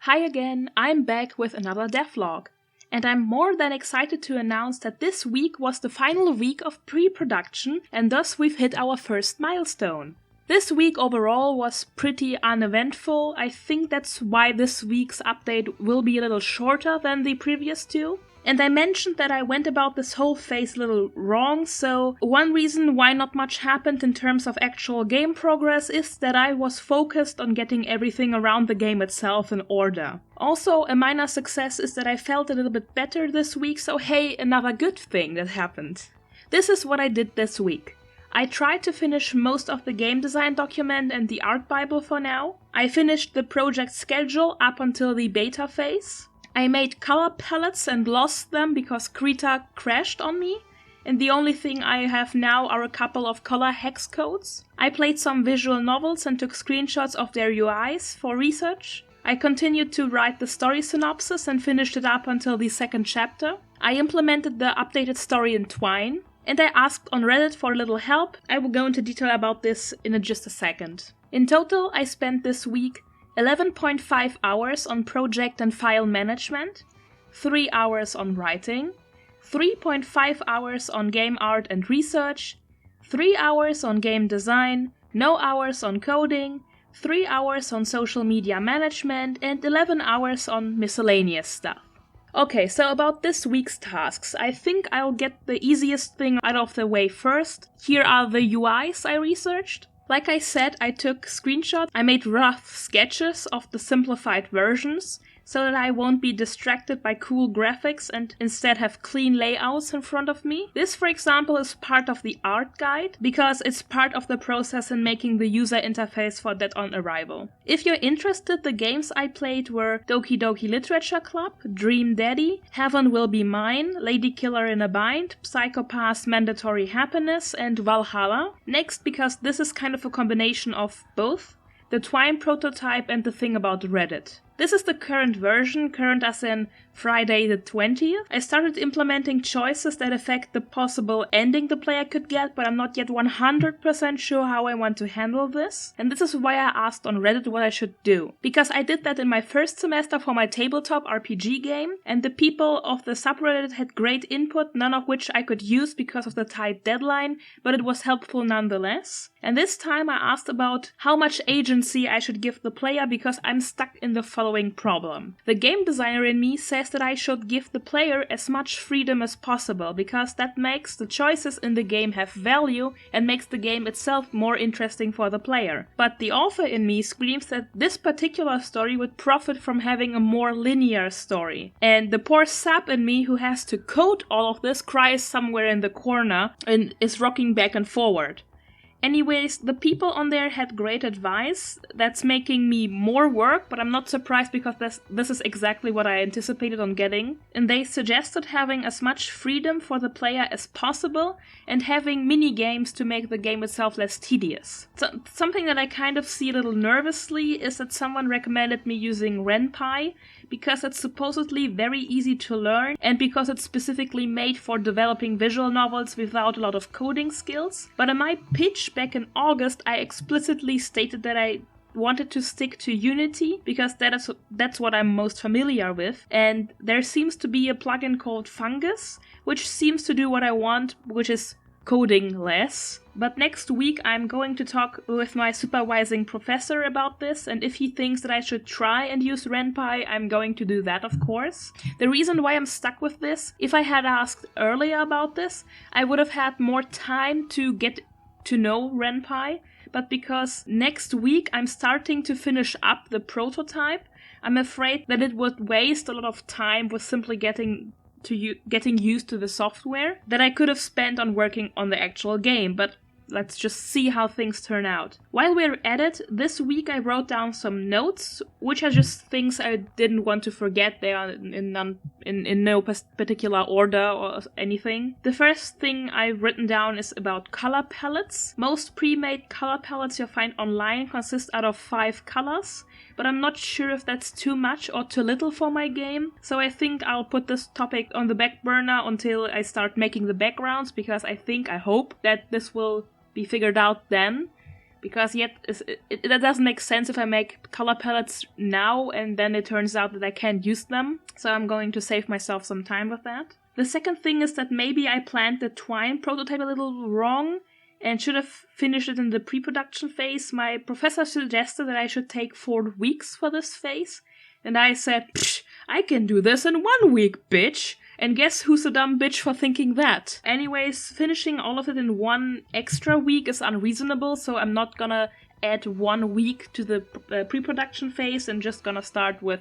Hi again, I'm back with another devlog. And I'm more than excited to announce that this week was the final week of pre-production and thus we've hit our first milestone. This week overall was pretty uneventful. I think that's why this week's update will be a little shorter than the previous two. And I mentioned that I went about this whole phase a little wrong, so one reason why not much happened in terms of actual game progress is that I was focused on getting everything around the game itself in order. Also, a minor success is that I felt a little bit better this week, so hey, another good thing that happened. This is what I did this week. I tried to finish most of the game design document and the art bible for now. I finished the project schedule up until the beta phase. I made color palettes and lost them because Krita crashed on me, and the only thing I have now are a couple of color hex codes. I played some visual novels and took screenshots of their UIs for research. I continued to write the story synopsis and finished it up until the second chapter. I implemented the updated story in Twine, and I asked on Reddit for a little help. I will go into detail about this in just a second. In total, I spent this week 11.5 hours on project and file management, 3 hours on writing, 3.5 hours on game art and research, 3 hours on game design, no hours on coding, 3 hours on social media management, and 11 hours on miscellaneous stuff. Okay, so about this week's tasks, I think I'll get the easiest thing out of the way first. Here are the UIs I researched. Like I said, I took screenshots, I made rough sketches of the simplified versions, so that I won't be distracted by cool graphics and instead have clean layouts in front of me. This, for example, is part of the art guide, because it's part of the process in making the user interface for Dead on Arrival. If you're interested, the games I played were Doki Doki Literature Club, Dream Daddy, Heaven Will Be Mine, Lady Killer in a Bind, Psychopath's Mandatory Happiness, and Valhalla. Next, because this is kind of a combination of both, the Twine prototype and the thing about Reddit. This is the current version, current as in Friday the 20th. I started implementing choices that affect the possible ending the player could get, but I'm not yet 100% sure how I want to handle this. And this is why I asked on Reddit what I should do. Because I did that in my first semester for my tabletop RPG game, and the people of the subreddit had great input, none of which I could use because of the tight deadline, but it was helpful nonetheless. And this time I asked about how much agency I should give the player because I'm stuck in the following problem. The game designer in me says that I should give the player as much freedom as possible because that makes the choices in the game have value and makes the game itself more interesting for the player. But the author in me screams that this particular story would profit from having a more linear story. And the poor sap in me who has to code all of this cries somewhere in the corner and is rocking back and forward. Anyways, the people on there had great advice. That's making me more work, but I'm not surprised because this is exactly what I anticipated on getting. And they suggested having as much freedom for the player as possible and having mini-games to make the game itself less tedious. So, something that I kind of see a little nervously is that someone recommended me using RenPy because it's supposedly very easy to learn and because it's specifically made for developing visual novels without a lot of coding skills. But in my pitch back in August, I explicitly stated that I wanted to stick to Unity because that's what I'm most familiar with, and there seems to be a plugin called Fungus which seems to do what I want, which is coding less. But next week I'm going to talk with my supervising professor about this, and if he thinks that I should try and use RenPy, I'm going to do that, of course. The reason why I'm stuck with this, if I had asked earlier about this, I would have had more time to get to know RenPy, but because next week I'm starting to finish up the prototype, I'm afraid that it would waste a lot of time with simply getting used to the software that I could have spent on working on the actual game, but let's just see how things turn out. While we're at it, this week I wrote down some notes, which are just things I didn't want to forget. They are in no particular order or anything. The first thing I've written down is about color palettes. Most pre-made color palettes you'll find online consist out of 5 colors, but I'm not sure if that's too much or too little for my game, so I think I'll put this topic on the back burner until I start making the backgrounds, because I hope that this will be figured out then. Because yet that doesn't make sense if I make color palettes now and then it turns out that I can't use them. So I'm going to save myself some time with that. The second thing is that maybe I planned the twine prototype a little wrong and should have finished it in the pre-production phase. My professor suggested that I should take 4 weeks for this phase. And I said, psh, I can do this in 1 week, bitch. And guess who's a dumb bitch for thinking that? Anyways, finishing all of it in 1 extra week is unreasonable, so I'm not gonna add 1 week to the pre-production phase and just gonna start with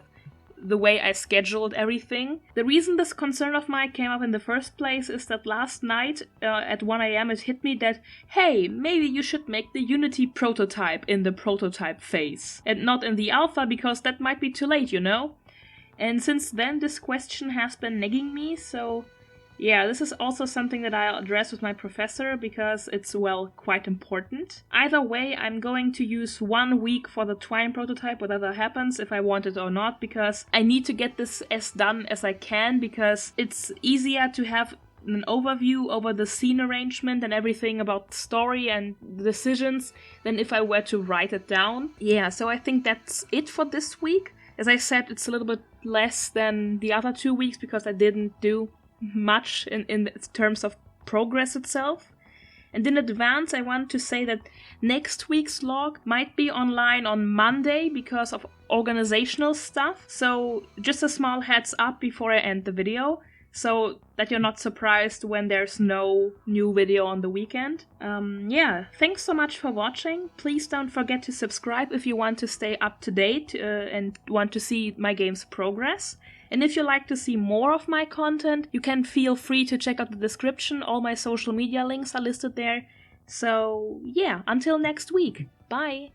the way I scheduled everything. The reason this concern of mine came up in the first place is that last night at 1 AM it hit me that, hey, maybe you should make the Unity prototype in the prototype phase and not in the alpha because that might be too late, you know? And since then this question has been nagging me, so yeah, this is also something that I'll address with my professor because it's, well, quite important. Either way, I'm going to use 1 week for the twine prototype, whatever happens, if I want it or not, because I need to get this as done as I can, because it's easier to have an overview over the scene arrangement and everything about the story and decisions than if I were to write it down. Yeah, so I think that's it for this week. As I said, it's a little bit less than the other 2 weeks because I didn't do much in terms of progress itself. And in advance, I want to say that next week's log might be online on Monday because of organizational stuff. So just a small heads up before I end the video, so that you're not surprised when there's no new video on the weekend. Yeah, thanks so much for watching. Please don't forget to subscribe if you want to stay up to date and want to see my game's progress. And if you like to see more of my content, you can feel free to check out the description. All my social media links are listed there. So yeah, until next week. Bye!